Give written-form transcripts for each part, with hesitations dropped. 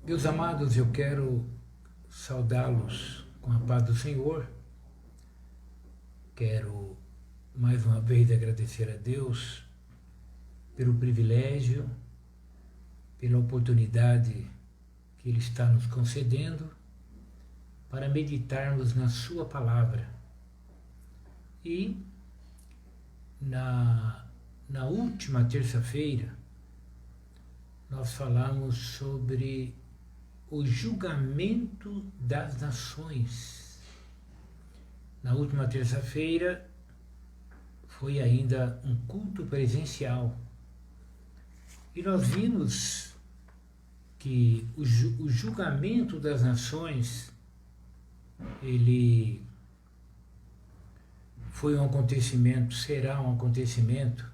Meus amados, eu quero saudá-los com a paz do Senhor. Quero mais uma vez agradecer a Deus pelo privilégio, pela oportunidade que Ele está nos concedendo para meditarmos na Sua palavra. E na última terça-feira nós falamos sobre o julgamento das nações. Na última terça-feira foi ainda um culto presencial e nós vimos que o julgamento das nações ele foi um acontecimento, será um acontecimento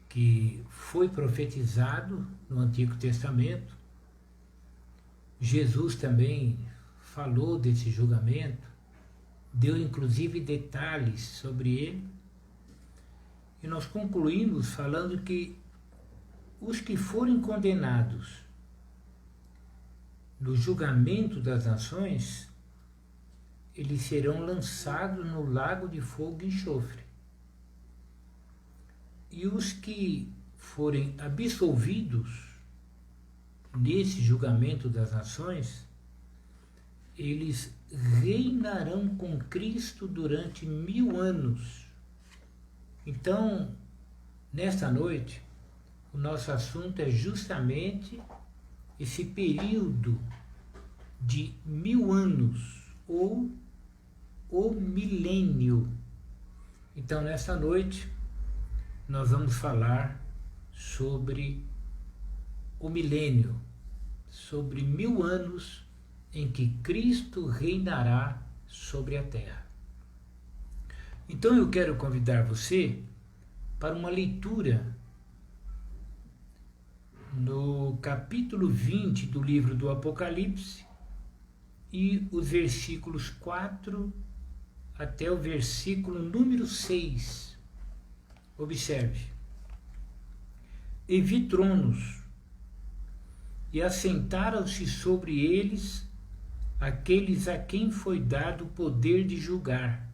que foi profetizado no Antigo Testamento. Jesus também falou desse julgamento, deu inclusive detalhes sobre ele, e nós concluímos falando que os que forem condenados no julgamento das nações, eles serão lançados no lago de fogo e enxofre. E os que forem absolvidos nesse julgamento das nações, eles reinarão com Cristo durante 1000 anos. Então, nesta noite, o nosso assunto é justamente esse período de 1000 anos, ou o milênio. Então, nesta noite, nós vamos falar sobre o milênio, sobre 1000 anos em que Cristo reinará sobre a terra. Então eu quero convidar você para uma leitura no capítulo 20 do livro do Apocalipse e os versículos 4 até o versículo número 6. Observe. E vi tronos, e assentaram-se sobre eles aqueles a quem foi dado o poder de julgar.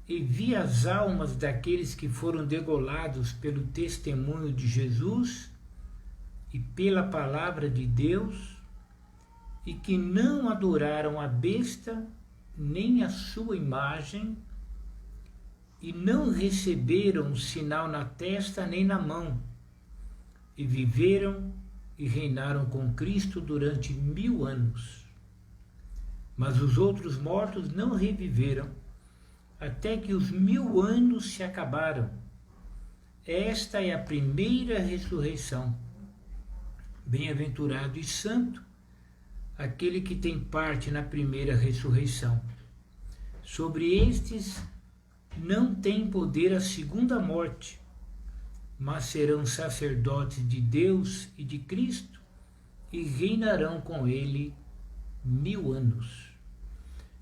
E vi as almas daqueles que foram degolados pelo testemunho de Jesus e pela palavra de Deus, e que não adoraram a besta nem a sua imagem, e não receberam sinal na testa nem na mão, e viveram e reinaram com Cristo durante 1000 anos. Mas os outros mortos não reviveram, até que os 1000 anos se acabaram. Esta é a primeira ressurreição. Bem-aventurado e santo aquele que tem parte na primeira ressurreição. Sobre estes não tem poder a segunda morte, mas serão sacerdotes de Deus e de Cristo e reinarão com ele 1000 anos.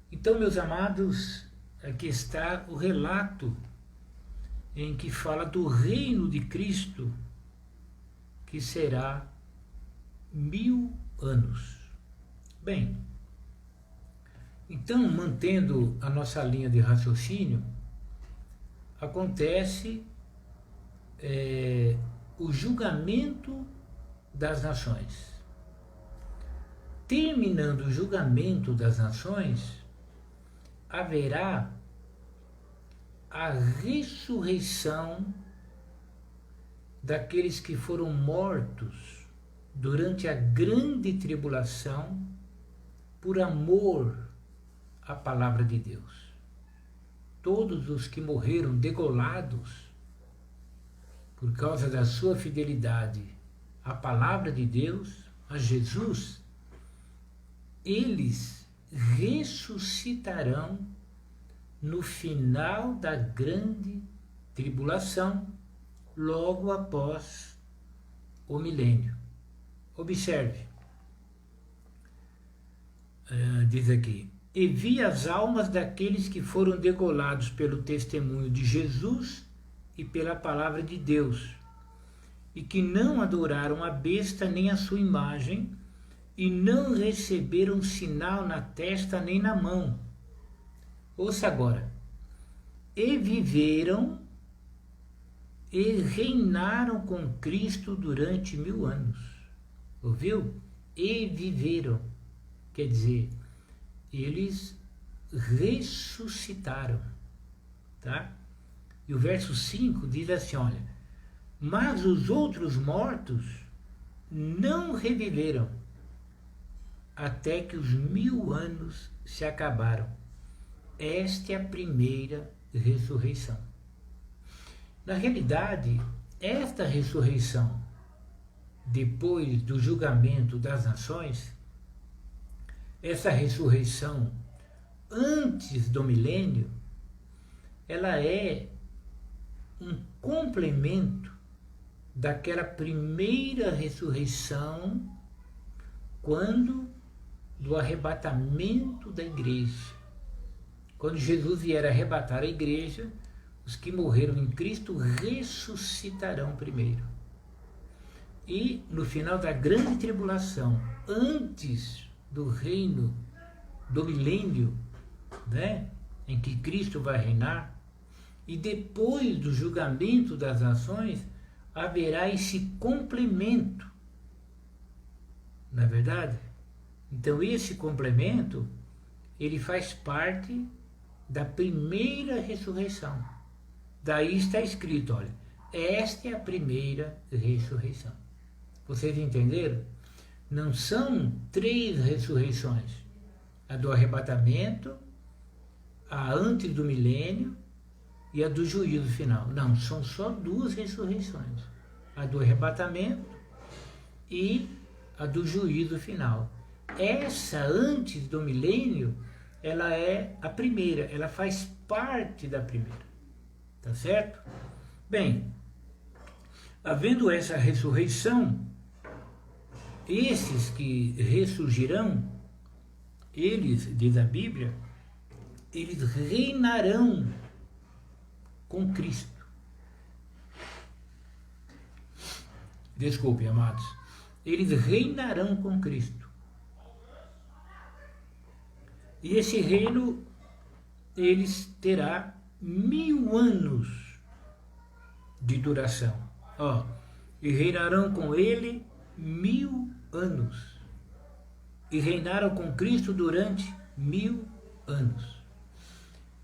Então, meus amados, aqui está o relato em que fala do reino de Cristo, que será 1000 anos. Bem, então, mantendo a nossa linha de raciocínio, acontece o julgamento das nações. Terminando o julgamento das nações, haverá a ressurreição daqueles que foram mortos durante a grande tribulação por amor à palavra de Deus. Todos os que morreram degolados por causa da sua fidelidade à palavra de Deus, a Jesus, eles ressuscitarão no final da grande tribulação, logo após o milênio. Observe, diz aqui, e vi as almas daqueles que foram degolados pelo testemunho de Jesus e pela palavra de Deus, e que não adoraram a besta nem a sua imagem, e não receberam sinal na testa nem na mão. Ouça agora. E viveram e reinaram com Cristo durante 1000 anos. Ouviu? E viveram. Quer dizer, eles ressuscitaram. Tá? E o verso 5 diz assim, olha, mas os outros mortos não reviveram até que os 1000 anos se acabaram. Esta é a primeira ressurreição. Na realidade, esta ressurreição, depois do julgamento das nações, essa ressurreição antes do milênio, ela é um complemento daquela primeira ressurreição quando do arrebatamento da igreja. Quando Jesus vier arrebatar a igreja, os que morreram em Cristo ressuscitarão primeiro. E no final da grande tribulação, antes do reino do milênio, né, em que Cristo vai reinar, e depois do julgamento das nações, haverá esse complemento. Não é verdade? Então esse complemento, ele faz parte da primeira ressurreição. Daí está escrito, olha, esta é a primeira ressurreição. Vocês entenderam? Não são 3 ressurreições. A do arrebatamento, a antes do milênio e a do juízo final. Não, são só 2 ressurreições. A do arrebatamento e a do juízo final. Essa antes do milênio, ela é a primeira, ela faz parte da primeira. Tá certo? Bem, havendo essa ressurreição, esses que ressurgirão, eles, diz a Bíblia, eles reinarão com Cristo. Desculpe, amados. Eles reinarão com Cristo. E esse reino, eles terá 1000 anos de duração. Ó, e reinarão com ele 1000 anos. E reinaram com Cristo durante 1000 anos.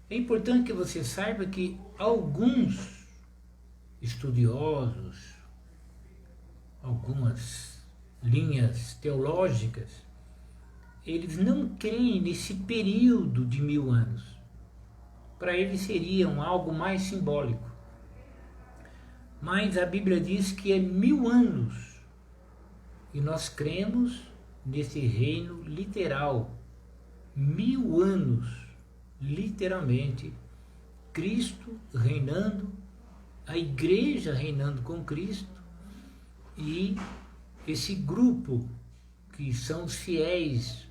É importante que você saiba que alguns estudiosos, algumas linhas teológicas, eles não creem nesse período de 1000 anos. Para eles seriam algo mais simbólico. Mas a Bíblia diz que é 1000 anos. E nós cremos nesse reino literal. 1000 anos, literalmente. Cristo reinando, a igreja reinando com Cristo e esse grupo que são os fiéis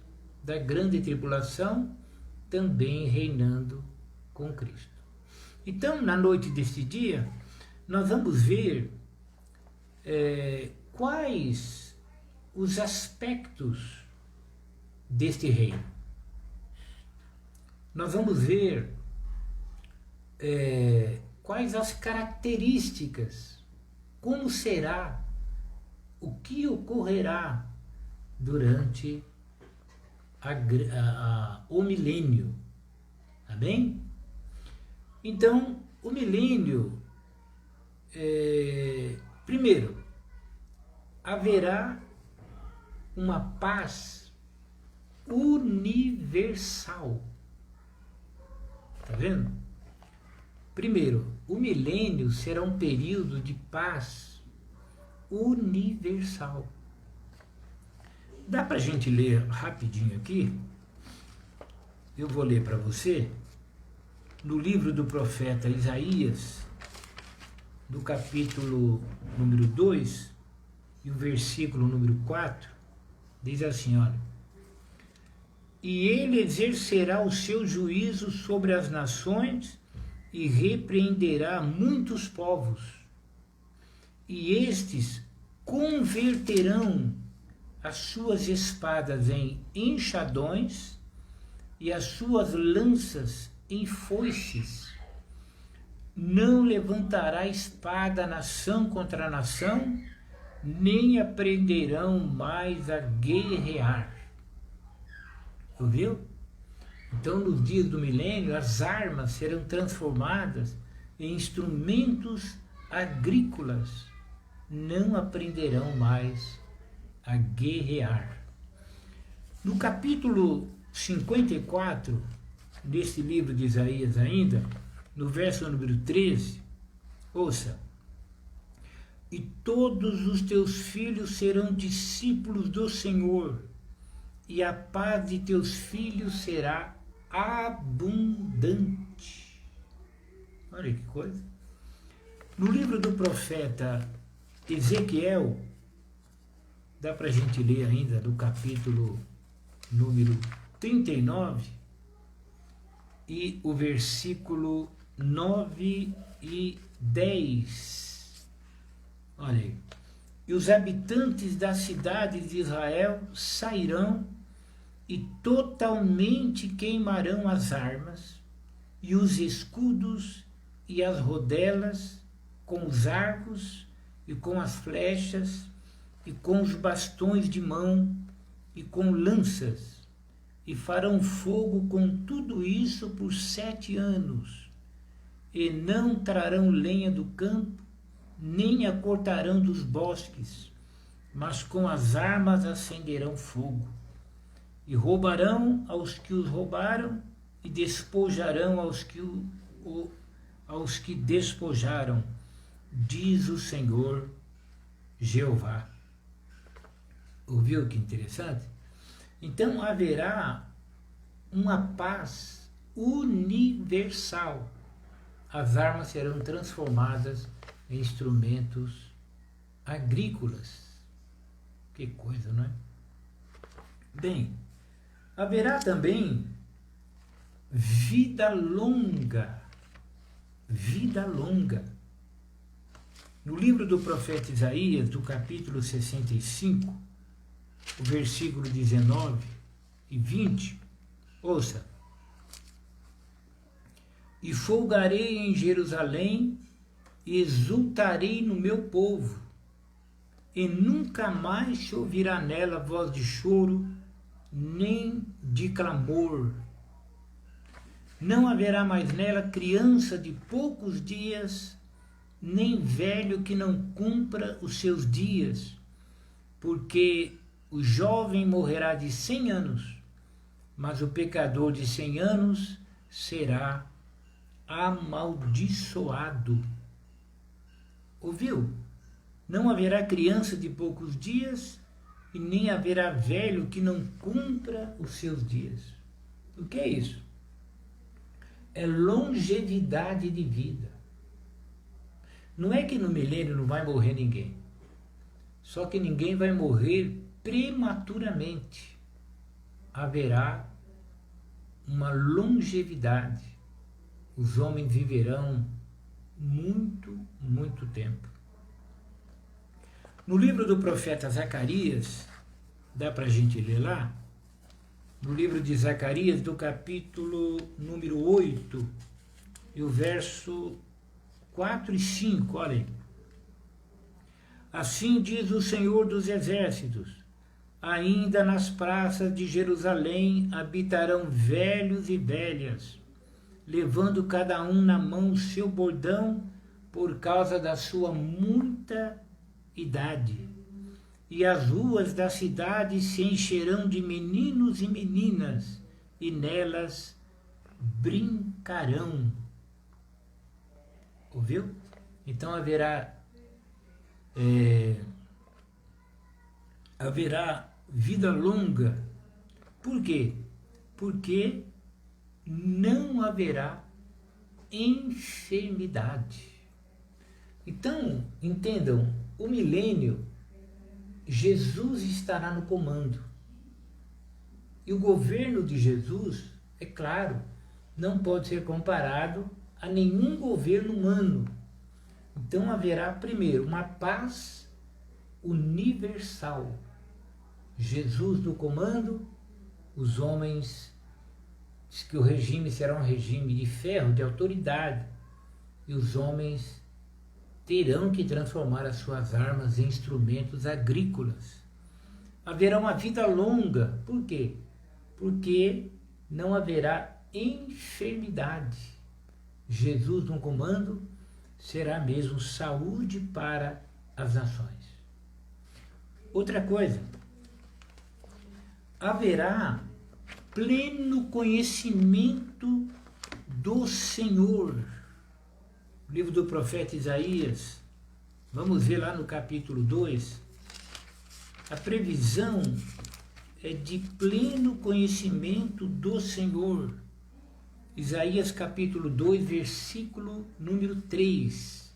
da grande tribulação também reinando com Cristo. Então, na noite deste dia, nós vamos ver quais os aspectos deste reino. Nós vamos ver quais as características, como será, o que ocorrerá durante o milênio. Amém? Então, o milênio, primeiro, haverá uma paz universal. Está vendo? Primeiro, o milênio será um período de paz universal. Dá para a gente ler rapidinho aqui? Eu vou ler para você no livro do profeta Isaías, do capítulo número 2 e o versículo número 4, diz assim, olha: e ele exercerá o seu juízo sobre as nações e repreenderá muitos povos, e estes converterão as suas espadas em enxadões e as suas lanças em foices. Não levantará espada nação contra nação, nem aprenderão mais a guerrear. Ouviu? Então, nos dias do milênio, as armas serão transformadas em instrumentos agrícolas. Não aprenderão mais a guerrear. No capítulo 54, desse livro de Isaías ainda, no verso número 13, ouça: e todos os teus filhos serão discípulos do Senhor, e a paz de teus filhos será abundante. Olha que coisa. No livro do profeta Ezequiel, dá para a gente ler ainda no capítulo número 39 e o versículo 9 e 10. Olha aí. E os habitantes das cidades de Israel sairão e totalmente queimarão as armas, e os escudos e as rodelas, com os arcos e com as flechas, e com os bastões de mão, e com lanças, e farão fogo com tudo isso por 7 anos, e não trarão lenha do campo, nem a cortarão dos bosques, mas com as armas acenderão fogo, e roubarão aos que os roubaram, e despojarão aos que despojaram, diz o Senhor Jeová. Ouviu que interessante? Então haverá uma paz universal. As armas serão transformadas em instrumentos agrícolas. Que coisa, não é? Bem, haverá também vida longa. Vida longa. No livro do profeta Isaías, do capítulo 65, o versículo 19 e 20, ouça: e folgarei em Jerusalém, e exultarei no meu povo, e nunca mais se ouvirá nela voz de choro, nem de clamor. Não haverá mais nela criança de poucos dias, nem velho que não cumpra os seus dias, porque o jovem morrerá de 100 anos, mas o pecador de 100 anos será amaldiçoado. Ouviu? Não haverá criança de poucos dias, e nem haverá velho que não cumpra os seus dias. O que é isso? É longevidade de vida. Não é que no milênio não vai morrer ninguém. Só que ninguém vai morrer prematuramente. Haverá uma longevidade. Os homens viverão muito, muito tempo. No livro do profeta Zacarias, dá para a gente ler lá? No livro de Zacarias, do capítulo número 8, e o verso 4 e 5, olhem. Assim diz o Senhor dos Exércitos: ainda nas praças de Jerusalém habitarão velhos e velhas, levando cada um na mão o seu bordão por causa da sua muita idade. E as ruas da cidade se encherão de meninos e meninas, e nelas brincarão. Ouviu? Então haverá vida longa. Por quê? Porque não haverá enfermidade. Então, entendam, o milênio, Jesus estará no comando. E o governo de Jesus, é claro, não pode ser comparado a nenhum governo humano, Então haverá, primeiro, uma paz universal. Jesus no comando, os homens, diz que o regime será um regime de ferro, de autoridade, e os homens terão que transformar as suas armas em instrumentos agrícolas. Haverá uma vida longa. Por quê? Porque não haverá enfermidade. Jesus no comando será mesmo saúde para as nações. Outra coisa, haverá pleno conhecimento do Senhor. O livro do profeta Isaías, vamos ver lá no capítulo 2, a previsão é de pleno conhecimento do Senhor. Isaías capítulo 2, versículo número 3.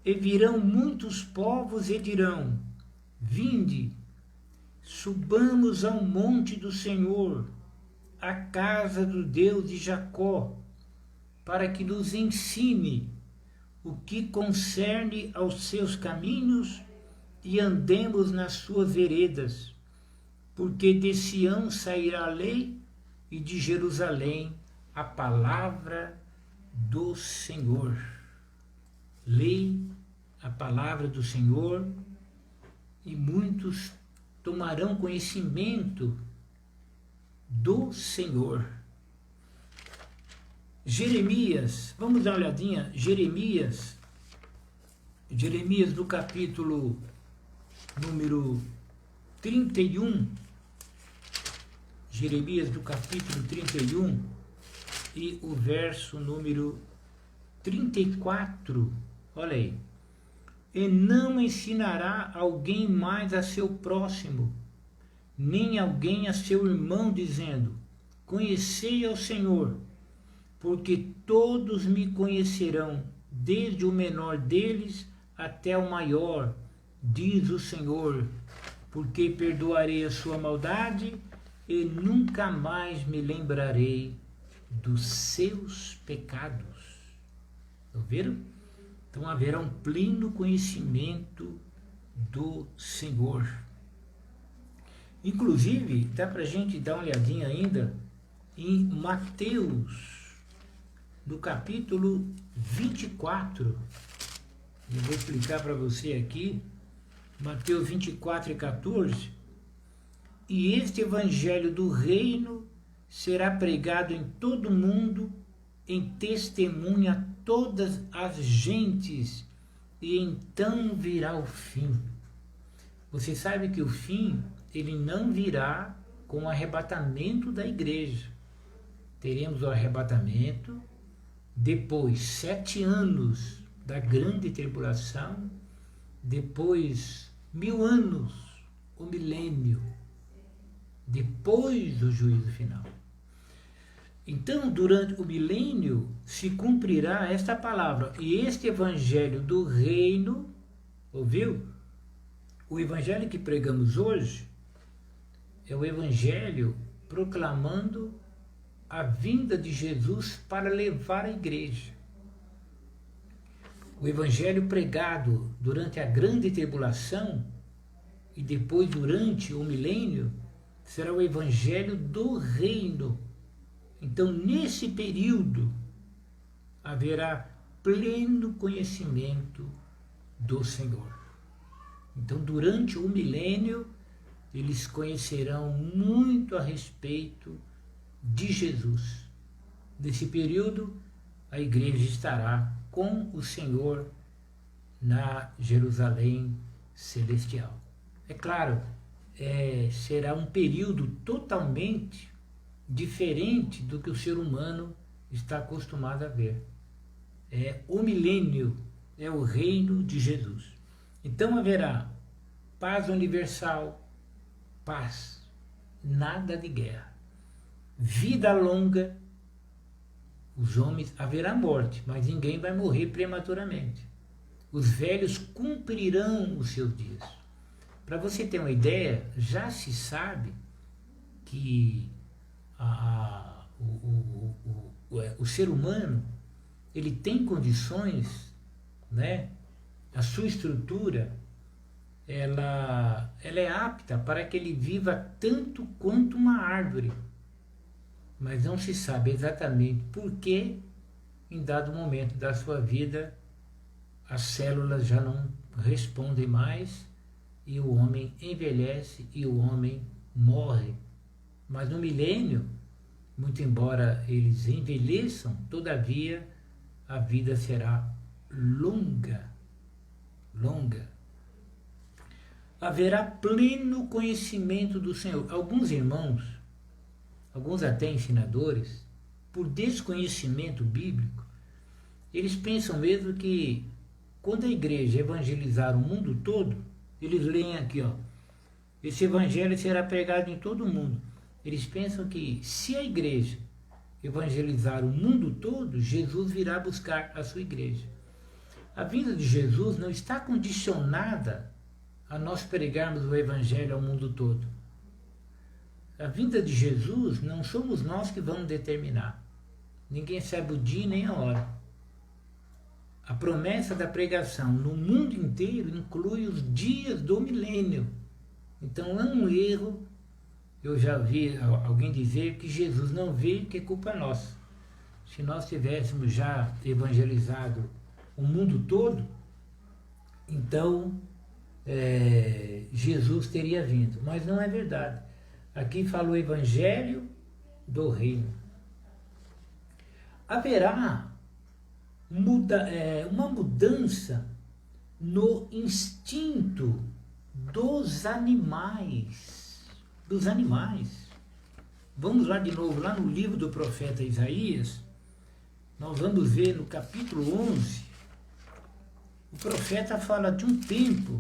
E virão muitos povos e dirão: vinde, subamos ao monte do Senhor, à casa do Deus de Jacó, para que nos ensine o que concerne aos seus caminhos e andemos nas suas veredas, porque de Sião sairá a lei e de Jerusalém a palavra do Senhor. Lei, a palavra do Senhor, e muitos tomarão conhecimento do Senhor. Jeremias, vamos dar uma olhadinha, Jeremias do capítulo número 31, Jeremias do capítulo 31 e o verso número 34, olha aí. E não ensinará alguém mais a seu próximo, nem alguém a seu irmão, dizendo: conhecei ao Senhor, porque todos me conhecerão, desde o menor deles até o maior, diz o Senhor, porque perdoarei a sua maldade e nunca mais me lembrarei dos seus pecados. Ouviram? Então haverá um pleno conhecimento do Senhor. Inclusive, dá para a gente dar uma olhadinha ainda em Mateus, no capítulo 24. Eu vou explicar para você aqui, Mateus 24 e 14. E este evangelho do reino será pregado em todo o mundo, em testemunha a todas as gentes, e então virá o fim. Você sabe que o fim, ele não virá com o arrebatamento da igreja. Teremos o arrebatamento, depois 7 anos da grande tribulação, depois 1000 anos, o milênio, depois do juízo final. Então, durante o milênio, se cumprirá esta palavra. E este evangelho do reino, ouviu? O evangelho que pregamos hoje é o evangelho proclamando a vinda de Jesus para levar a igreja. O evangelho pregado durante a grande tribulação e depois durante o milênio será o evangelho do reino. Então, nesse período, haverá pleno conhecimento do Senhor. Então, durante o milênio, eles conhecerão muito a respeito de Jesus. Nesse período, a igreja estará com o Senhor na Jerusalém celestial. É claro, será um período totalmente diferente do que o ser humano está acostumado a ver. O milênio é o reino de Jesus. Então haverá paz universal, paz, nada de guerra, vida longa. Os homens, haverá morte, mas ninguém vai morrer prematuramente. Os velhos cumprirão os seus dias. Para você ter uma ideia, já se sabe que o ser humano, ele tem condições né? A sua estrutura, ela é apta para que ele viva tanto quanto uma árvore, mas não se sabe exatamente por que, em dado momento da sua vida, as células já não respondem mais e o homem envelhece e o homem morre. Mas no milênio, muito embora eles envelheçam, todavia a vida será longa, longa. Haverá pleno conhecimento do Senhor. Alguns irmãos, alguns até ensinadores, por desconhecimento bíblico, eles pensam mesmo que quando a igreja evangelizar o mundo todo, eles leem aqui, ó, esse evangelho será pregado em todo o mundo. Eles pensam que se a igreja evangelizar o mundo todo, Jesus virá buscar a sua igreja. A vinda de Jesus não está condicionada a nós pregarmos o evangelho ao mundo todo. A vinda de Jesus não somos nós que vamos determinar. Ninguém sabe o dia nem a hora. A promessa da pregação no mundo inteiro inclui os dias do milênio. Então é um erro. Eu já vi alguém dizer que Jesus não veio, que é culpa nossa. Se nós tivéssemos já evangelizado o mundo todo, então Jesus teria vindo. Mas não é verdade. Aqui fala o evangelho do reino. Haverá uma mudança no instinto dos animais. Vamos lá de novo, lá no livro do profeta Isaías, nós vamos ver no capítulo 11, o profeta fala de um tempo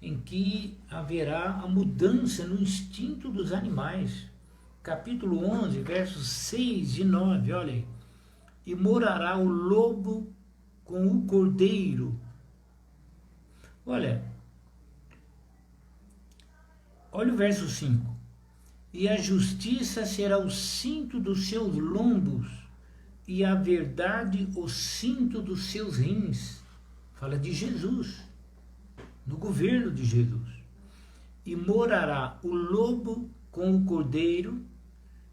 em que haverá a mudança no instinto dos animais. Capítulo 11, versos 6 e 9, olha aí. E morará o lobo com o cordeiro. Olha o verso 5. E a justiça será o cinto dos seus lombos, e a verdade o cinto dos seus rins. Fala de Jesus, no governo de Jesus. E morará o lobo com o cordeiro,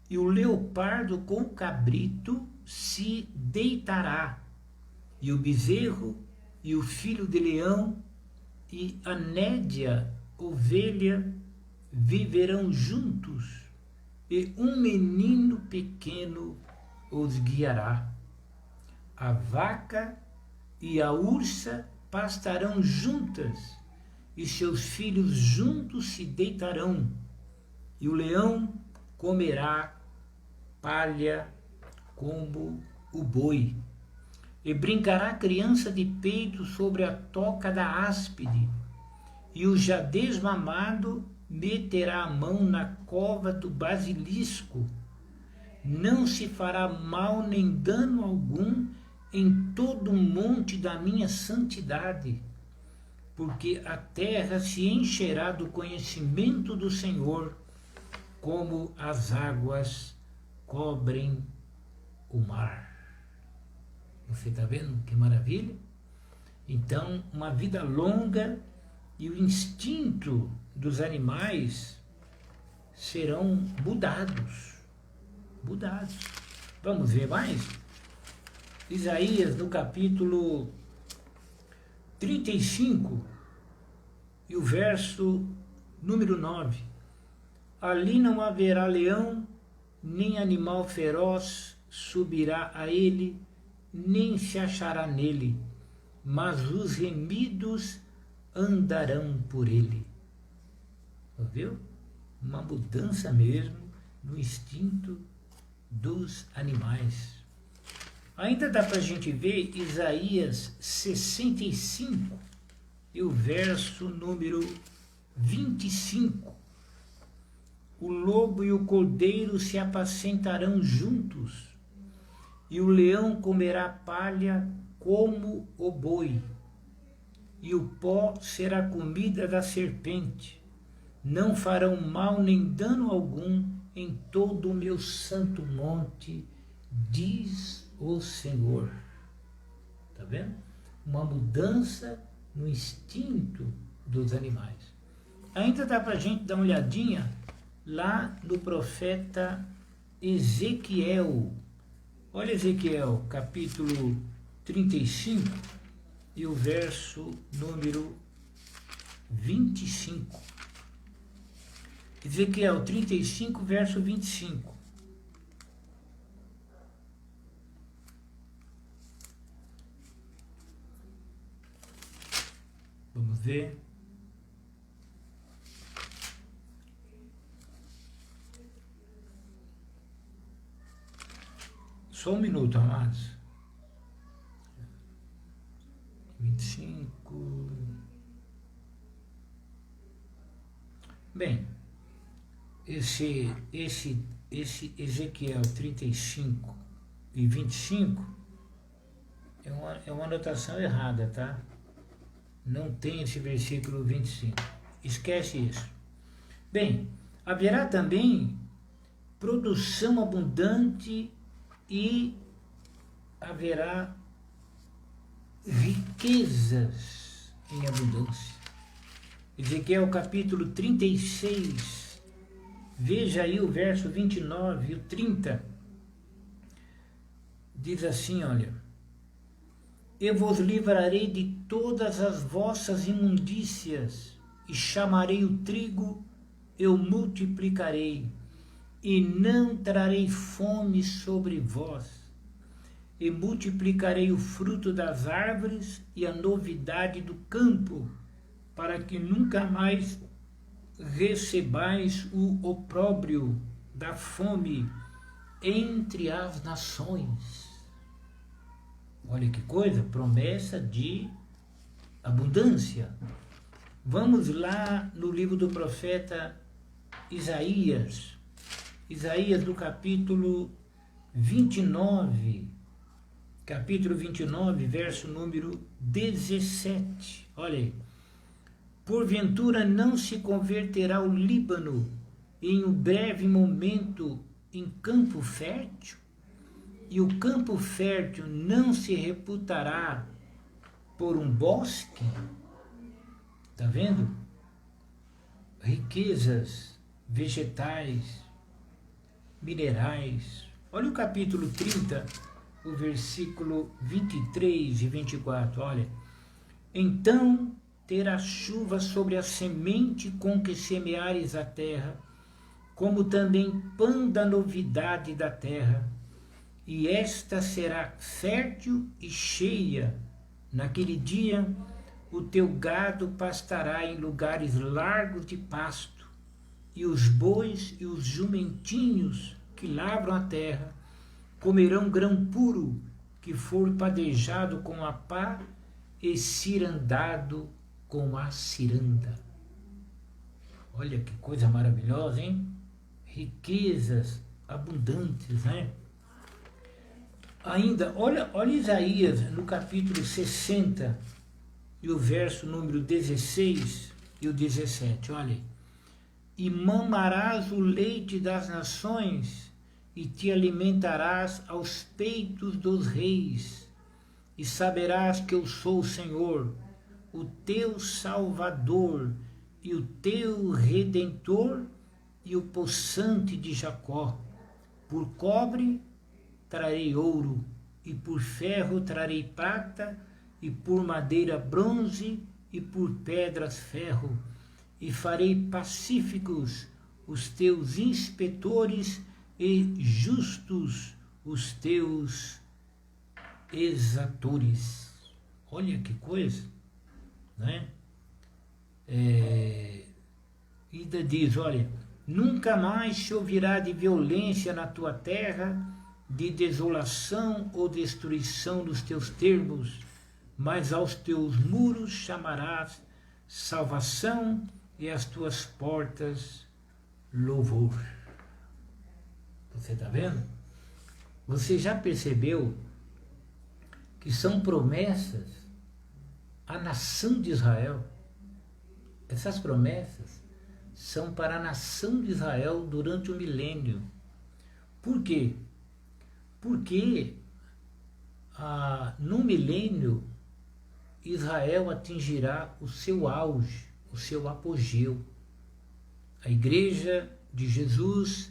e o leopardo com o cabrito se deitará, e o bezerro e o filho de leão e a nédia ovelha viverão juntos, e um menino pequeno os guiará. A vaca e a ursa pastarão juntas, e seus filhos juntos se deitarão, e o leão comerá palha como o boi, e brincará a criança de peito sobre a toca da áspide, e o já desmamado meterá a mão na cova do basilisco. Não se fará mal nem dano algum em todo o monte da minha santidade, porque a terra se encherá do conhecimento do Senhor, como as águas cobrem o mar. Você está vendo que maravilha? Então, uma vida longa, e o instinto dos animais serão mudados. Vamos ver mais? Isaías, no capítulo 35, e o verso número 9. Ali não haverá leão, nem animal feroz subirá a ele, nem se achará nele, mas os remidos andarão por ele. Viu? Uma mudança mesmo no instinto dos animais. Ainda dá para a gente ver Isaías 65 e o verso número 25. O lobo e o cordeiro se apacentarão juntos, e o leão comerá palha como o boi, e o pó será comida da serpente. Não farão mal nem dano algum em todo o meu santo monte, diz o Senhor. Está vendo? uma mudança no instinto dos animais. Ainda dá para a gente dar uma olhadinha lá no profeta Ezequiel. Olha Ezequiel, capítulo 35 e o verso número 25. Ezequiel 35, verso 25. Vamos ver. Só um minuto, amados. 25. Bem, esse Ezequiel 35 e 25 é uma anotação errada, tá? Não tem esse versículo 25. Esquece isso. Bem, haverá também produção abundante e haverá riquezas em abundância. Ezequiel capítulo 36, veja aí o verso 29 e o 30. Diz assim, olha: eu vos livrarei de todas as vossas imundícias, e chamarei o trigo, eu multiplicarei, e não trarei fome sobre vós, e multiplicarei o fruto das árvores e a novidade do campo, para que nunca mais recebais o opróbrio da fome entre as nações. Olha que coisa, promessa de abundância. Vamos lá no livro do profeta Isaías. Isaías do capítulo 29, verso número 17. Olha aí. Porventura não se converterá o Líbano em um breve momento em campo fértil? E o campo fértil não se reputará por um bosque? Está vendo? Riquezas vegetais, minerais. Olha o capítulo 30, o versículo 23 e 24. Olha: então terá chuva sobre a semente com que semeares a terra, como também pão da novidade da terra, e esta será fértil e cheia. Naquele dia o teu gado pastará em lugares largos de pasto, e os bois e os jumentinhos que lavram a terra comerão grão puro que for padejado com a pá e cirandado com a ciranda. Olha que coisa maravilhosa, hein? Riquezas abundantes, né? Ainda, olha Isaías no capítulo 60 e o verso número 16 e o 17, olha aí. E mamarás o leite das nações e te alimentarás aos peitos dos reis, e saberás que eu sou o Senhor, o teu Salvador e o teu Redentor e o possante de Jacó. Por cobre trarei ouro, e por ferro trarei prata, e por madeira bronze, e por pedras ferro, e farei pacíficos os teus inspetores e justos os teus exatores. Olha que coisa, né? Ainda diz, olha: nunca mais se ouvirá de violência na tua terra, de desolação ou destruição dos teus termos, mas aos teus muros chamarás salvação e às tuas portas louvor. Você está vendo? Você já percebeu que são promessas à nação de Israel? Essas promessas são para a nação de Israel durante o milênio. Por quê? Porque no milênio Israel atingirá o seu auge, o seu apogeu. A igreja de Jesus,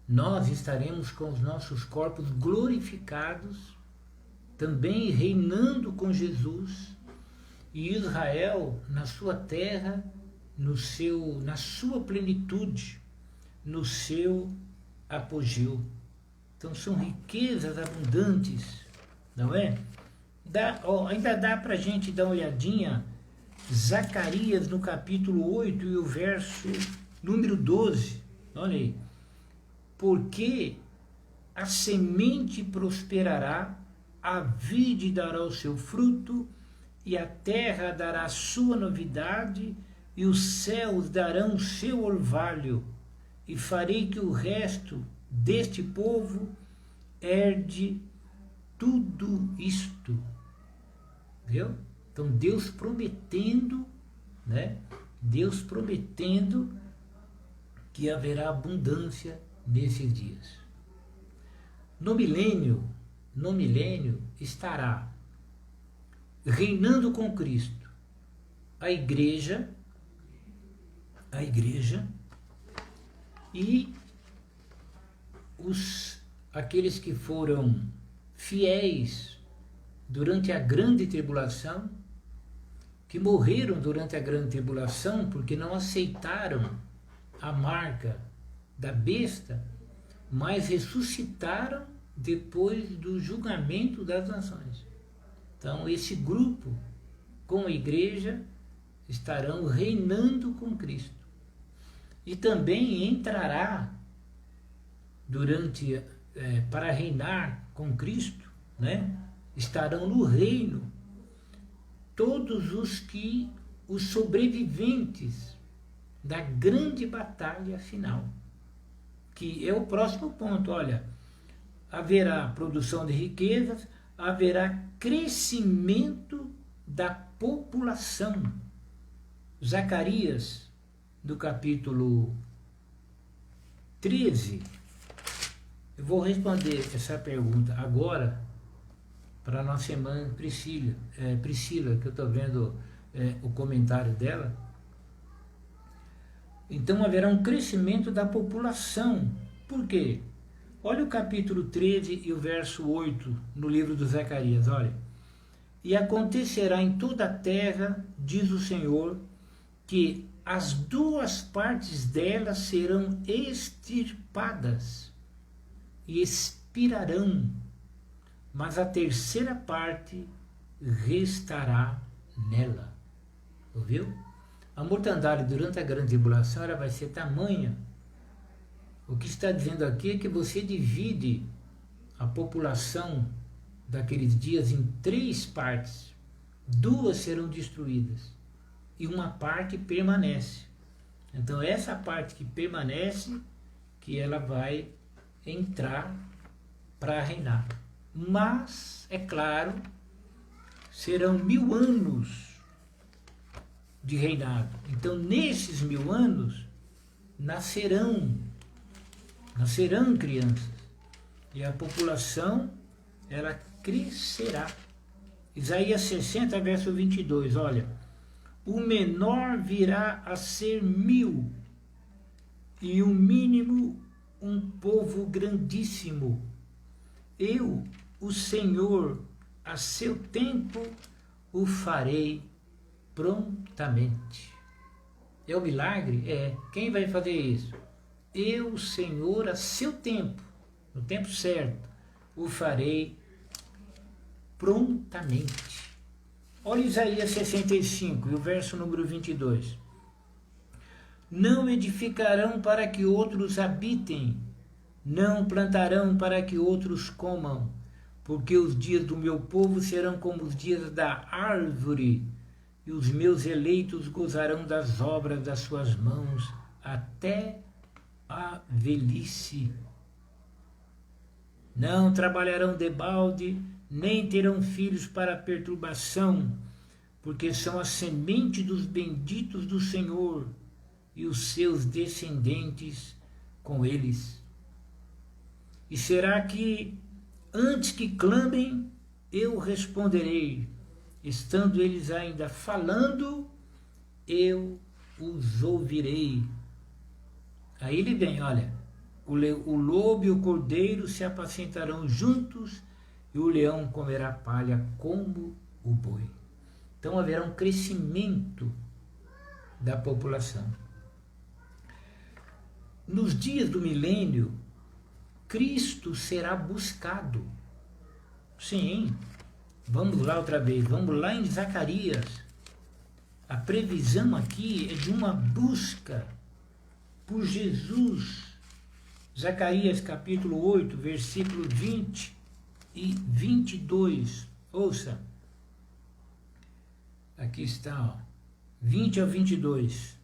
nós estaremos com os nossos corpos glorificados, também reinando com Jesus, e Israel na sua terra, na sua plenitude, no seu apogeu. Então são riquezas abundantes, não é? Ainda dá para a gente dar uma olhadinha, Zacarias no capítulo 8 e o verso número 12, olha aí. Porque a semente prosperará, a vide dará o seu fruto, e a terra dará a sua novidade, e os céus darão o seu orvalho, e farei que o resto deste povo herde tudo isto. Viu? Então Deus prometendo, né? Deus prometendo que haverá abundância nesses dias. No milênio estará reinando com Cristo a igreja e aqueles que foram fiéis durante a grande tribulação, que morreram durante a grande tribulação porque não aceitaram a marca da besta, mas ressuscitaram depois do julgamento das nações. Então esse grupo com a igreja estarão reinando com Cristo. E também entrará para reinar com Cristo, né? Estarão no reino todos os sobreviventes da grande batalha final, que é o próximo ponto. Olha, haverá produção de riquezas, haverá crescimento da população. Zacarias, do capítulo 13, eu vou responder essa pergunta agora para a nossa irmã Priscila, que eu estou vendo o comentário dela. Então haverá um crescimento da população. Por quê? Olha o capítulo 13 e o verso 8 no livro do Zacarias, olha. E acontecerá em toda a terra, diz o Senhor, que as duas partes dela serão extirpadas e expirarão, mas a terceira parte restará nela. Ouviu? A mortandade durante a grande tribulação ela vai ser tamanha. O que está dizendo aqui é que você divide a população daqueles dias em 3 partes. 2 serão destruídas e uma parte permanece. Então essa parte que permanece, que ela vai entrar para reinar. Mas, é claro, serão 1000 anos de reinado. Então nesses 1000 anos nascerão crianças e a população ela crescerá. Isaías 60, verso 22, olha: o menor virá a ser 1000 e o mínimo um povo grandíssimo. Eu, o Senhor, a seu tempo o farei prontamente. É o milagre? É. Quem vai fazer isso? Eu, Senhor, a seu tempo, no tempo certo, o farei prontamente. Olha Isaías 65, e o verso número 22. Não edificarão para que outros habitem, não plantarão para que outros comam, porque os dias do meu povo serão como os dias da árvore, e os meus eleitos gozarão das obras das suas mãos até a velhice. Não trabalharão debalde, nem terão filhos para perturbação, porque são a semente dos benditos do Senhor, e os seus descendentes com eles. E será que, antes que clamem, eu responderei, estando eles ainda falando, eu os ouvirei. Aí ele vem, olha, o lobo e o cordeiro se apacentarão juntos, e o leão comerá palha como o boi. Então haverá um crescimento da população. Nos dias do milênio, Cristo será buscado. Sim, vamos lá outra vez, vamos lá em Zacarias. A previsão aqui é de uma busca por Jesus. Zacarias capítulo 8, versículo 20 e 22. Ouça. Aqui está, ó, 20 a 22.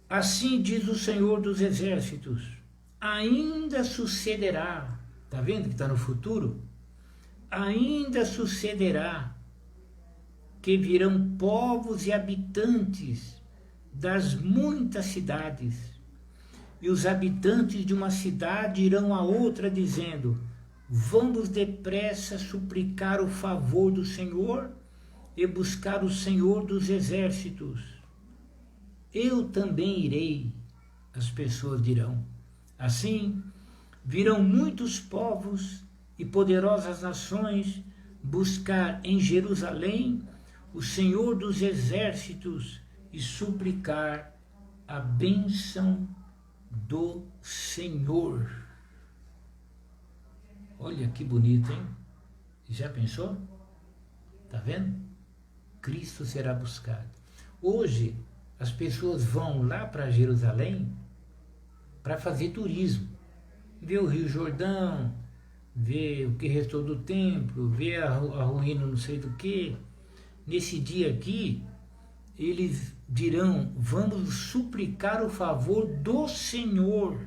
Assim diz o Senhor dos Exércitos, ainda sucederá, está vendo que está no futuro? Ainda sucederá que virão povos e habitantes das muitas cidades, e os habitantes de uma cidade irão a outra dizendo, vamos depressa suplicar o favor do Senhor e buscar o Senhor dos Exércitos. Eu também irei, as pessoas dirão. Assim, virão muitos povos e poderosas nações buscar em Jerusalém o Senhor dos Exércitos e suplicar a bênção do Senhor. Olha que bonito, hein? Já pensou? Tá vendo? Cristo será buscado. Hoje, as pessoas vão lá para Jerusalém para fazer turismo, ver o Rio Jordão, ver o que restou do templo, ver a ruína não sei do que. Nesse dia aqui, eles dirão, vamos suplicar o favor do Senhor,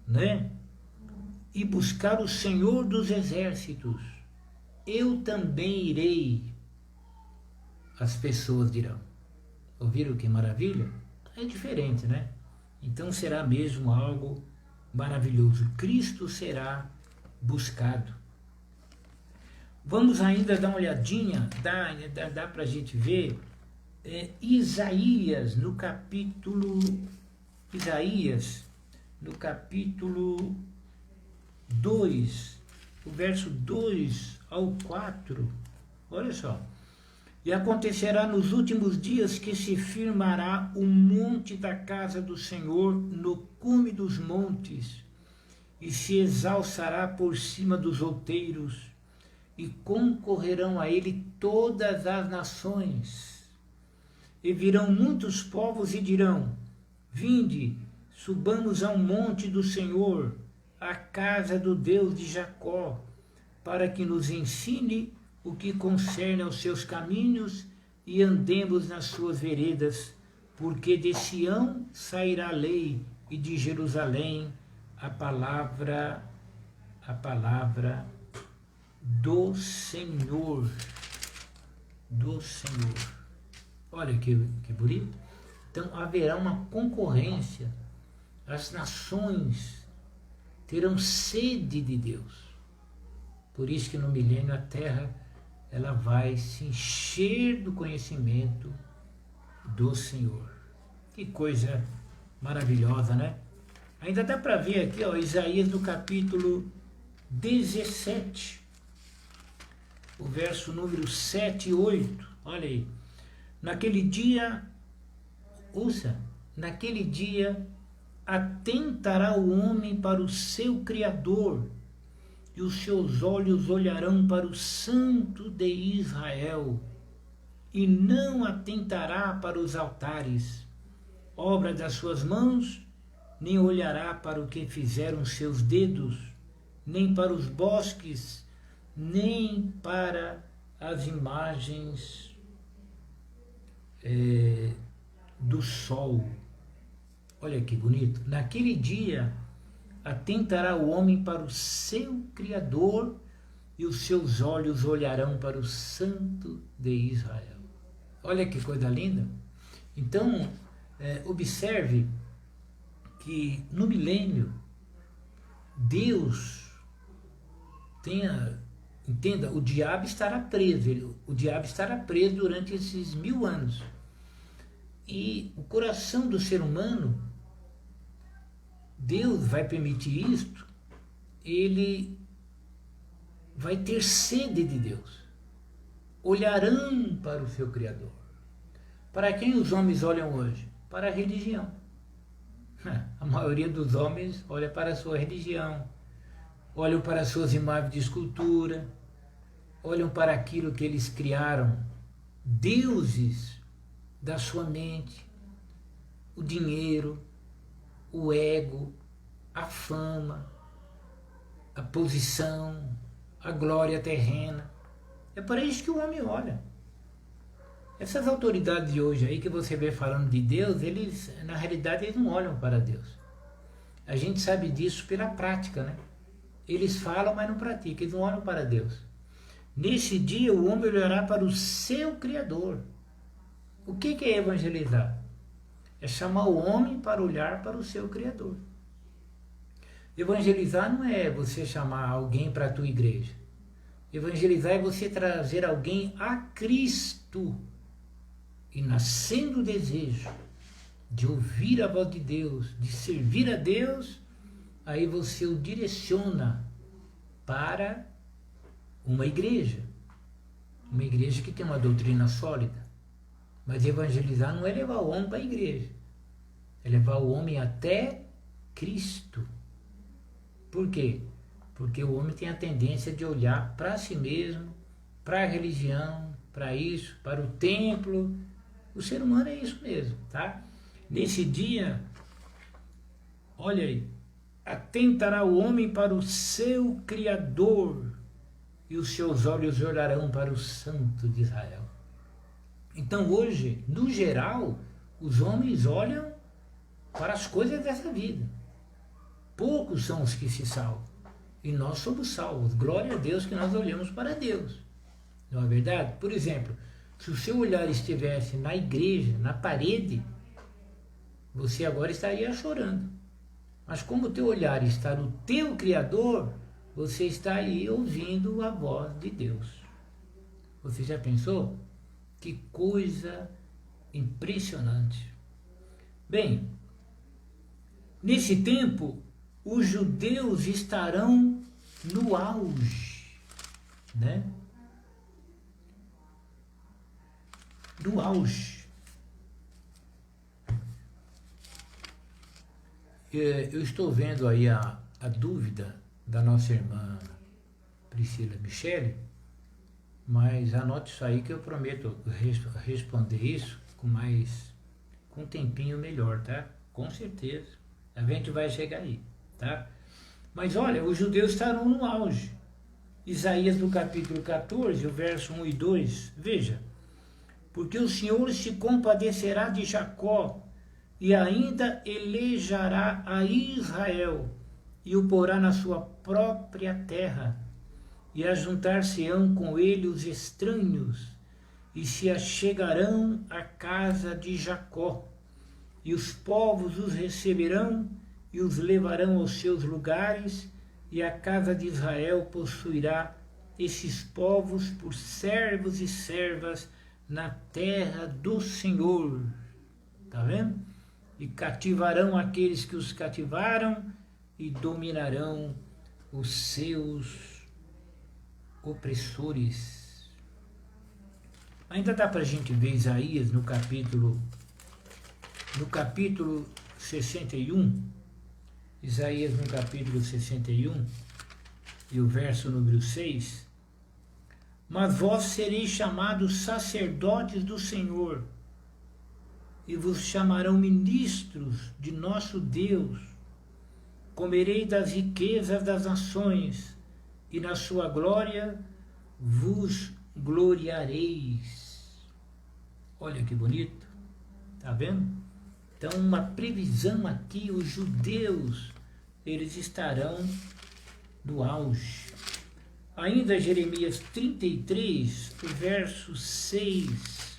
né? E buscar o Senhor dos Exércitos. Eu também irei, as pessoas dirão. Ouviram que maravilha? É diferente, né? Então será mesmo algo maravilhoso. Cristo será buscado. Vamos ainda dar uma olhadinha, dá para a gente ver, Isaías, no capítulo 2, o verso 2 ao 4, olha só. E acontecerá nos últimos dias que se firmará o monte da casa do Senhor no cume dos montes, e se exalçará por cima dos outeiros, e concorrerão a ele todas as nações. E virão muitos povos e dirão, vinde, subamos ao monte do Senhor, à casa do Deus de Jacó, para que nos ensine o que concerne aos seus caminhos e andemos nas suas veredas, porque de Sião sairá a lei e de Jerusalém a palavra do Senhor. Do Senhor. Olha que bonito. Então haverá uma concorrência. As nações terão sede de Deus. Por isso que no milênio a terra ela vai se encher do conhecimento do Senhor. Que coisa maravilhosa, né? Ainda dá para ver aqui, ó, Isaías no capítulo 17, o verso número 7 e 8. Olha aí. Naquele dia, naquele dia atentará o homem para o seu Criador, e os seus olhos olharão para o Santo de Israel, e não atentará para os altares, obra das suas mãos, nem olhará para o que fizeram seus dedos, nem para os bosques, nem para as imagens do sol. Olha que bonito. Naquele dia atentará o homem para o seu Criador, e os seus olhos olharão para o Santo de Israel. Olha que coisa linda. Então, observe que no milênio, Deus Entenda, o diabo estará preso. O diabo estará preso durante esses 1000 anos. E o coração do ser humano, Deus vai permitir isto, ele vai ter sede de Deus. Olharão para o seu Criador. Para quem os homens olham hoje? Para a religião. A maioria dos homens olha para a sua religião, olham para as suas imagens de escultura, olham para aquilo que eles criaram, deuses da sua mente, o dinheiro, o ego, a fama, a posição, a glória terrena. É para isso que o homem olha. Essas autoridades de hoje aí que você vê falando de Deus, eles, na realidade, eles não olham para Deus. A gente sabe disso pela prática, né? Eles falam, mas não praticam, eles não olham para Deus. Nesse dia, o homem olhará para o seu Criador. O que é evangelizar? É chamar o homem para olhar para o seu Criador. Evangelizar não é você chamar alguém para a tua igreja. Evangelizar é você trazer alguém a Cristo. E nascendo o desejo de ouvir a voz de Deus, de servir a Deus, aí você o direciona para uma igreja que tem uma doutrina sólida. Mas evangelizar não é levar o homem para a igreja, é levar o homem até Cristo. Por quê? Porque o homem tem a tendência de olhar para si mesmo, para a religião, para isso, para o templo. O ser humano é isso mesmo, tá? Nesse dia, olha aí, atentará o homem para o seu Criador e os seus olhos olharão para o Santo de Israel. Então hoje, no geral, os homens olham para as coisas dessa vida. Poucos são os que se salvam. E nós somos salvos. Glória a Deus que nós olhamos para Deus. Não é verdade? Por exemplo, se o seu olhar estivesse na igreja, na parede, você agora estaria chorando. Mas como o teu olhar está no teu Criador, você está aí ouvindo a voz de Deus. Você já pensou? Que coisa impressionante. Bem, nesse tempo, os judeus estarão no auge, né? No auge. Eu estou vendo aí a dúvida da nossa irmã Priscila Michele, mas anote isso aí que eu prometo responder isso com um tempinho melhor, tá? Com certeza. A gente vai chegar aí, tá? Mas olha, os judeus estarão no auge. Isaías no capítulo 14, o verso 1 e 2, veja. Porque o Senhor se compadecerá de Jacó e ainda elejará a Israel e o porá na sua própria terra. E ajuntar-se-ão com ele os estranhos, e se achegarão à casa de Jacó, e os povos os receberão, e os levarão aos seus lugares, e a casa de Israel possuirá esses povos por servos e servas na terra do Senhor. Está vendo? E cativarão aqueles que os cativaram, e dominarão os seus opressores. Ainda dá para a gente ver Isaías no capítulo 61, Isaías no capítulo 61 e o verso número 6. Mas vós sereis chamados sacerdotes do Senhor, e vos chamarão ministros de nosso Deus. Comereis das riquezas das nações, e na sua glória vos gloriareis. Olha que bonito, tá vendo? Então, uma previsão aqui, os judeus, eles estarão no auge. Ainda Jeremias 33, o verso 6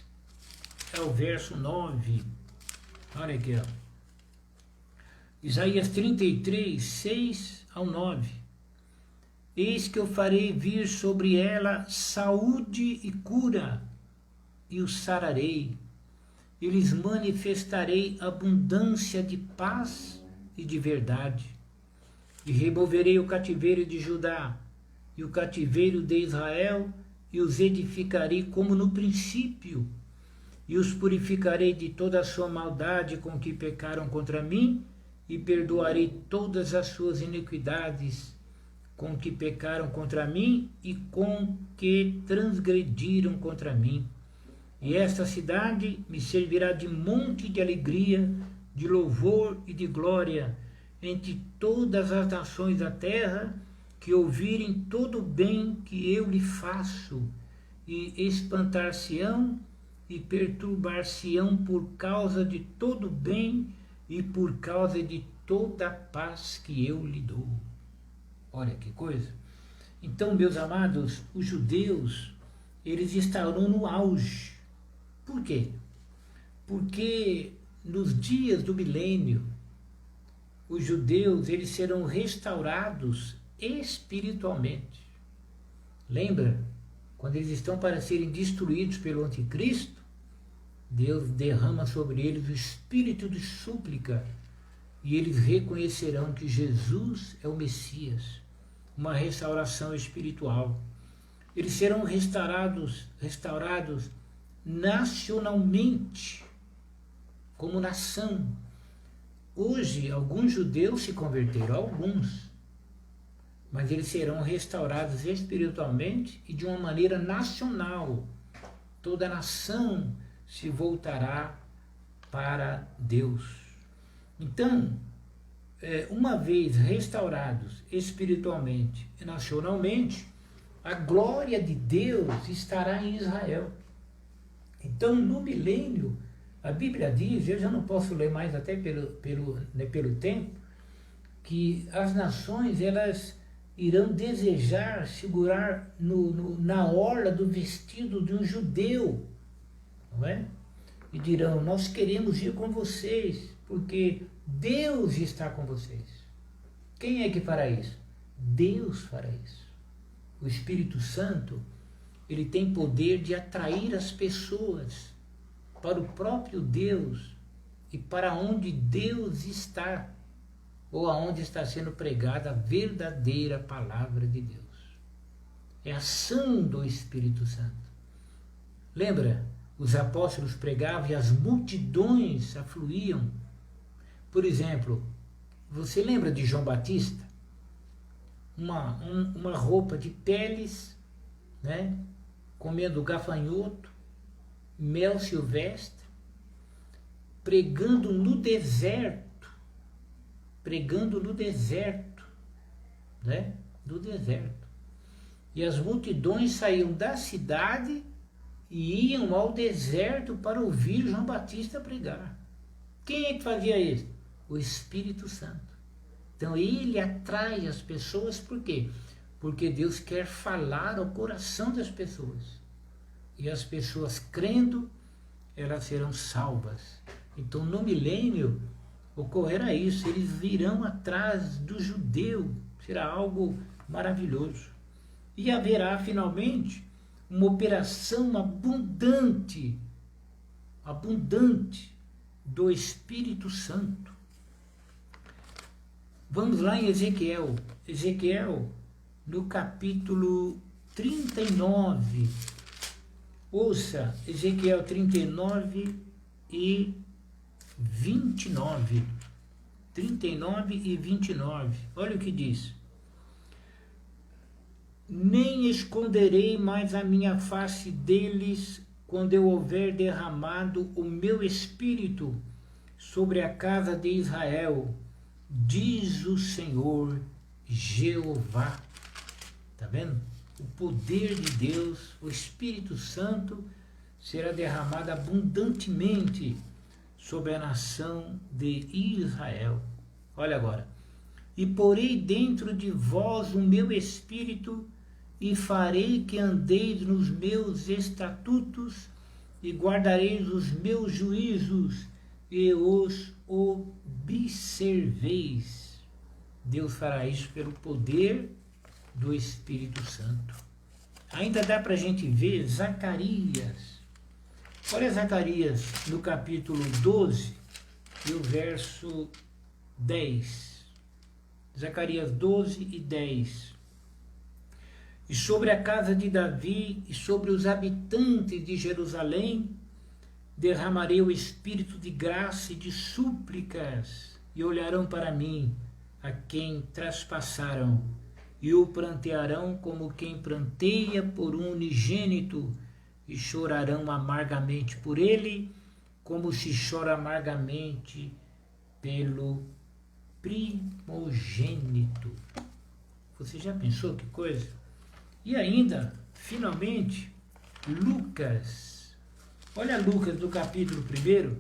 ao verso 9. Olha aqui, ó. Isaías 33, 6 ao 9. Eis que eu farei vir sobre ela saúde e cura, e o sararei, e lhes manifestarei abundância de paz e de verdade. E removerei o cativeiro de Judá e o cativeiro de Israel, e os edificarei como no princípio, e os purificarei de toda a sua maldade com que pecaram contra mim, e perdoarei todas as suas iniquidades com que pecaram contra mim e com que transgrediram contra mim. E esta cidade me servirá de monte de alegria, de louvor e de glória entre todas as nações da terra, que ouvirem todo o bem que eu lhe faço, e espantar-se-ão e perturbar-se-ão por causa de todo o bem e por causa de toda a paz que eu lhe dou. Olha que coisa! Então, meus amados, os judeus, eles estarão no auge. Por quê? Porque nos dias do milênio, os judeus, eles serão restaurados espiritualmente. Lembra? Quando eles estão para serem destruídos pelo anticristo, Deus derrama sobre eles o espírito de súplica, e eles reconhecerão que Jesus é o Messias, uma restauração espiritual. Eles serão restaurados nacionalmente, como nação. Hoje, alguns judeus se converteram, alguns, mas eles serão restaurados espiritualmente e de uma maneira nacional. Toda a nação se voltará para Deus. Então, uma vez restaurados espiritualmente e nacionalmente, a glória de Deus estará em Israel. Então, no milênio, a Bíblia diz, eu já não posso ler mais até pelo tempo, que as nações, elas irão desejar segurar na orla do vestido de um judeu, não é? E dirão, nós queremos ir com vocês, porque Deus está com vocês. Quem é que fará isso? Deus fará isso. O Espírito Santo, ele tem poder de atrair as pessoas para o próprio Deus e para onde Deus está, ou aonde está sendo pregada a verdadeira palavra de Deus. É a ação do Espírito Santo. Lembra? Os apóstolos pregavam e as multidões afluíam. Por exemplo, você lembra de João Batista? Uma roupa de peles, né? Comendo gafanhoto, mel silvestre, pregando no deserto, né? Do deserto. E as multidões saíam da cidade e iam ao deserto para ouvir João Batista pregar. Quem é que fazia isso? O Espírito Santo. Então ele atrai as pessoas, por quê? Porque Deus quer falar ao coração das pessoas. E as pessoas crendo, elas serão salvas. Então no milênio ocorrerá isso, eles virão atrás do judeu, será algo maravilhoso. E haverá finalmente uma operação abundante do Espírito Santo. Vamos lá em Ezequiel, no capítulo 39, ouça, Ezequiel 39 e 29, olha o que diz: nem esconderei mais a minha face deles quando eu houver derramado o meu espírito sobre a casa de Israel, diz o Senhor Jeová. Está vendo? O poder de Deus, o Espírito Santo, será derramado abundantemente sobre a nação de Israel. Olha agora. E porei dentro de vós o meu espírito, e farei que andeis nos meus estatutos, e guardareis os meus juízos, e os observeis. Deus fará isso pelo poder do Espírito Santo. Ainda dá para a gente ver Zacarias. Olha Zacarias no capítulo 12 e o verso 10. Zacarias 12 e 10. E sobre a casa de Davi e sobre os habitantes de Jerusalém derramarei o espírito de graça e de súplicas, e olharão para mim, a quem traspassaram, e o prantearão como quem pranteia por um unigênito, e chorarão amargamente por ele, como se chora amargamente pelo primogênito. Você já pensou que coisa? E ainda, finalmente, Lucas. Olha Lucas do capítulo 1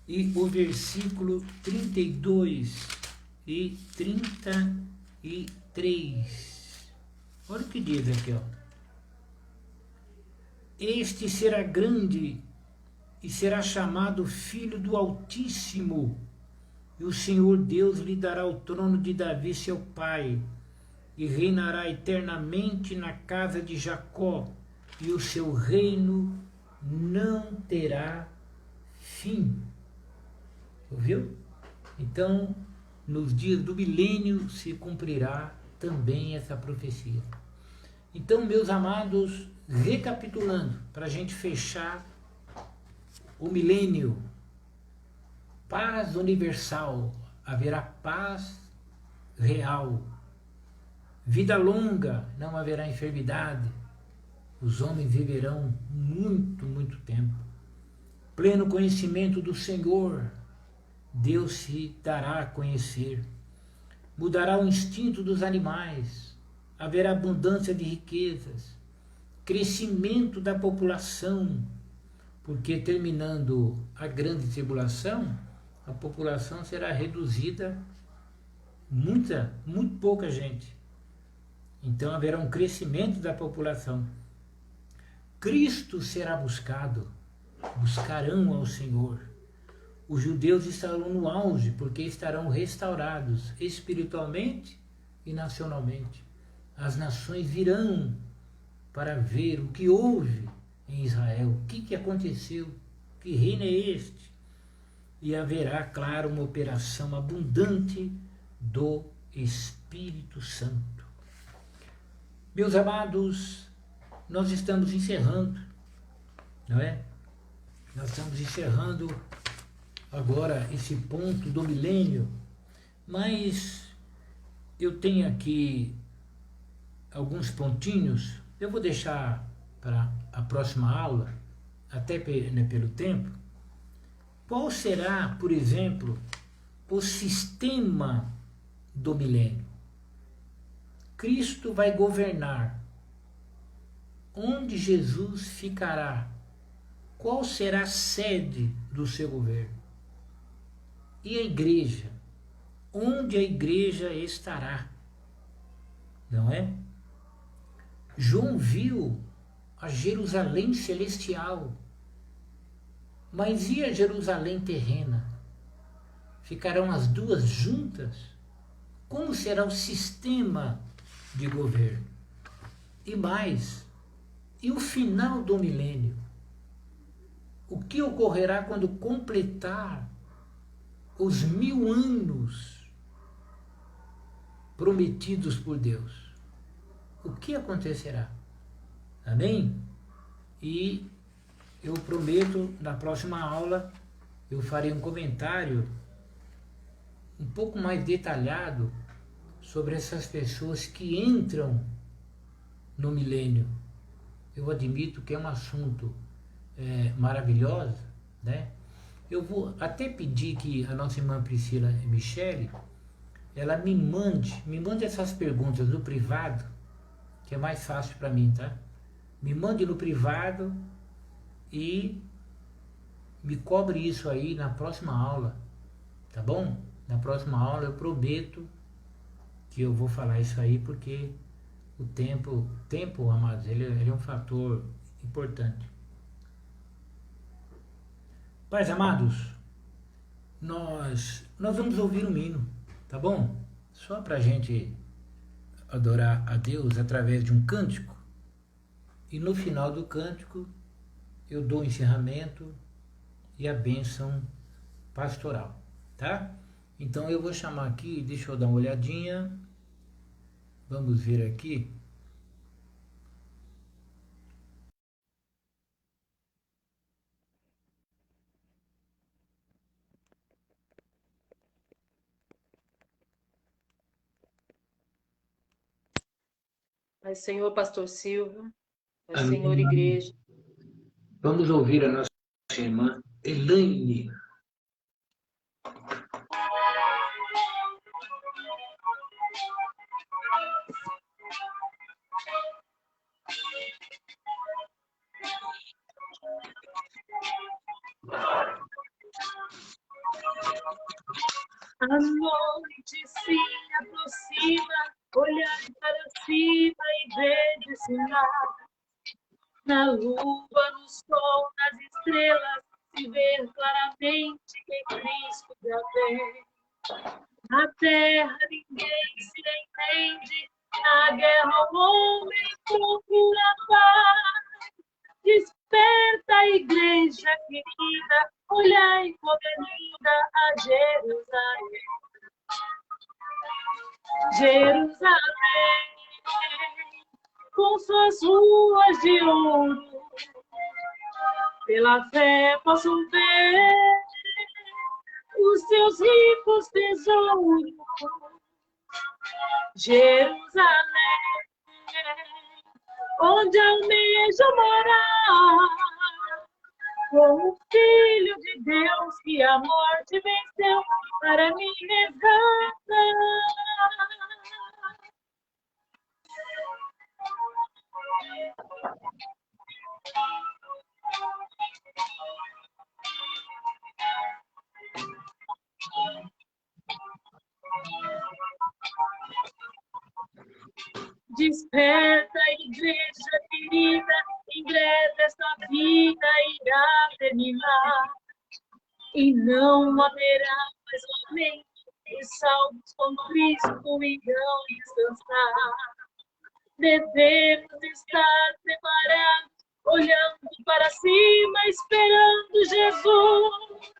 e o versículo 32 e 33. Olha o que diz aqui, ó. Este será grande e será chamado Filho do Altíssimo, e o Senhor Deus lhe dará o trono de Davi, seu pai, e reinará eternamente na casa de Jacó, e o seu reino não terá fim. Ouviu? Então, nos dias do milênio se cumprirá também essa profecia. Então, meus amados, recapitulando, para a gente fechar o milênio, paz universal, haverá paz real, vida longa, não haverá enfermidade, os homens viverão muito, muito tempo. Pleno conhecimento do Senhor, Deus se dará a conhecer. Mudará o instinto dos animais, haverá abundância de riquezas, crescimento da população, porque terminando a grande tribulação, a população será reduzida, muito pouca gente. Então haverá um crescimento da população. Cristo será buscado, buscarão ao Senhor. Os judeus estarão no auge, porque estarão restaurados espiritualmente e nacionalmente. As nações virão para ver o que houve em Israel, o que aconteceu, que reino é este. E haverá, claro, uma operação abundante do Espírito Santo. Meus amados, nós estamos encerrando, não é? Nós estamos encerrando agora esse ponto do milênio, mas eu tenho aqui alguns pontinhos, eu vou deixar para a próxima aula, até pelo tempo. Qual será, por exemplo, o sistema do milênio? Cristo vai governar. Onde Jesus ficará? Qual será a sede do seu governo? E a igreja? Onde a igreja estará? Não é? João viu a Jerusalém celestial, mas e a Jerusalém terrena? Ficarão as duas juntas? Como será o sistema de governo? E mais, e o final do milênio? O que ocorrerá quando completar os 1000 anos prometidos por Deus? O que acontecerá? Amém? E eu prometo, na próxima aula, eu farei um comentário um pouco mais detalhado sobre essas pessoas que entram no milênio. Eu admito que é um assunto maravilhoso, né? Eu vou até pedir que a nossa irmã Priscila Michele, ela me mande essas perguntas no privado, que é mais fácil para mim, tá? Me mande no privado e me cobre isso aí na próxima aula, tá bom? Na próxima aula eu prometo que eu vou falar isso aí, porque o tempo, amados, ele é um fator importante. Pais amados, nós vamos ouvir um hino, tá bom? Só para a gente adorar a Deus através de um cântico. E no final do cântico, eu dou o encerramento e a bênção pastoral, tá? Então eu vou chamar aqui, deixa eu dar uma olhadinha. Vamos ver aqui. Mas, Senhor, Pastor Silvio, mas, Amém. Senhor, Igreja. Vamos ouvir a nossa irmã Elaine. A noite se aproxima, olhar para cima e ver de sinal. Na lua, no sol, nas estrelas, se ver claramente que Cristo já vem. Na terra ninguém se entende, na guerra o homem procura paz. Desperta, igreja querida, olhai como é linda a Jerusalém. Jerusalém, com suas ruas de ouro, pela fé posso ver os seus ricos tesouros. Jerusalém, onde almejo morar, com o Filho de Deus que a morte venceu para me resgatar. Desperta, igreja querida, em breve esta vida irá terminar. E não haverá mais lamento, os salvos com Cristo irão descansar. Devemos estar preparados, olhando para cima, esperando Jesus,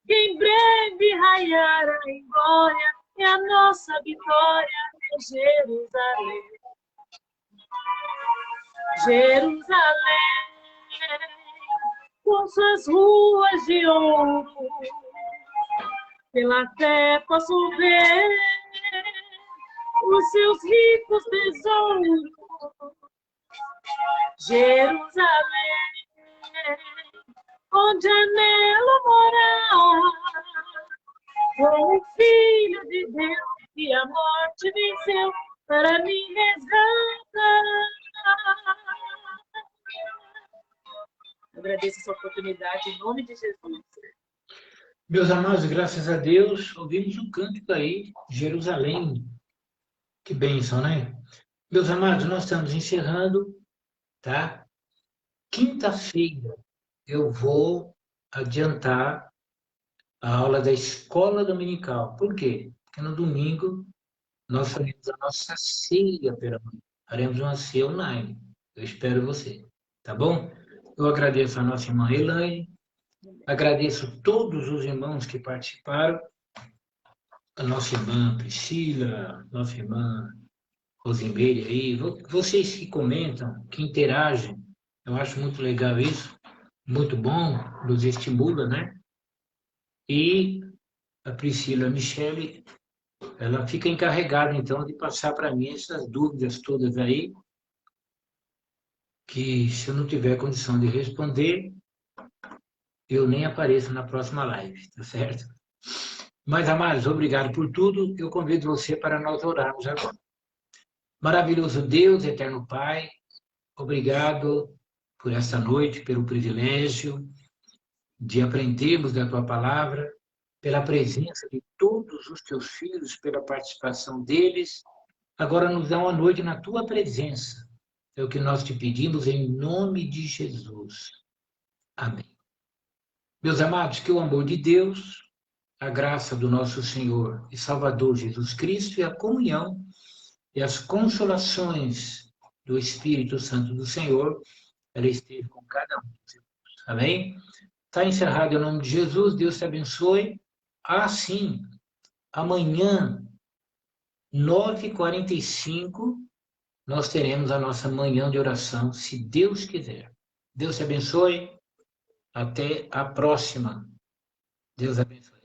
que em breve raiará em glória, e a nossa vitória é Jerusalém. Jerusalém, com suas ruas de ouro, pela fé posso ver os seus ricos tesouros. Jerusalém, onde anelo morar, com o Filho de Deus que a morte venceu para me resgatar. Agradeço essa oportunidade em nome de Jesus. Meus amados, graças a Deus, ouvimos um cântico aí, Jerusalém. Que bênção, né? Meus amados, nós estamos encerrando, tá? Quinta-feira eu vou adiantar a aula da escola dominical. Por quê? Porque no domingo nós faremos a nossa ceia pela manhã. Faremos uma ceia online. Eu espero você, tá bom? Eu agradeço a nossa irmã Elaine, agradeço todos os irmãos que participaram, a nossa irmã Priscila, nossa irmã Rosemary aí, vocês que comentam, que interagem, eu acho muito legal isso, muito bom, nos estimula, né? E a Priscila Michele, ela fica encarregada, então, de passar para mim essas dúvidas todas aí, que se eu não tiver condição de responder, eu nem apareço na próxima live, tá certo? Mas, amados, obrigado por tudo. Eu convido você para nós orarmos agora. Maravilhoso Deus, eterno Pai, obrigado por esta noite, pelo privilégio de aprendermos da Tua Palavra, pela presença de todos os Teus filhos, pela participação deles. Agora nos dá uma noite na Tua presença. É o que nós te pedimos em nome de Jesus. Amém. Meus amados, que o amor de Deus, a graça do nosso Senhor e Salvador Jesus Cristo e a comunhão e as consolações do Espírito Santo do Senhor, ela esteja com cada um dos irmãos. Amém? Está encerrado em nome de Jesus, Deus te abençoe. Assim, amanhã, 9h45, nós teremos a nossa manhã de oração, se Deus quiser. Deus te abençoe. Até a próxima. Deus abençoe.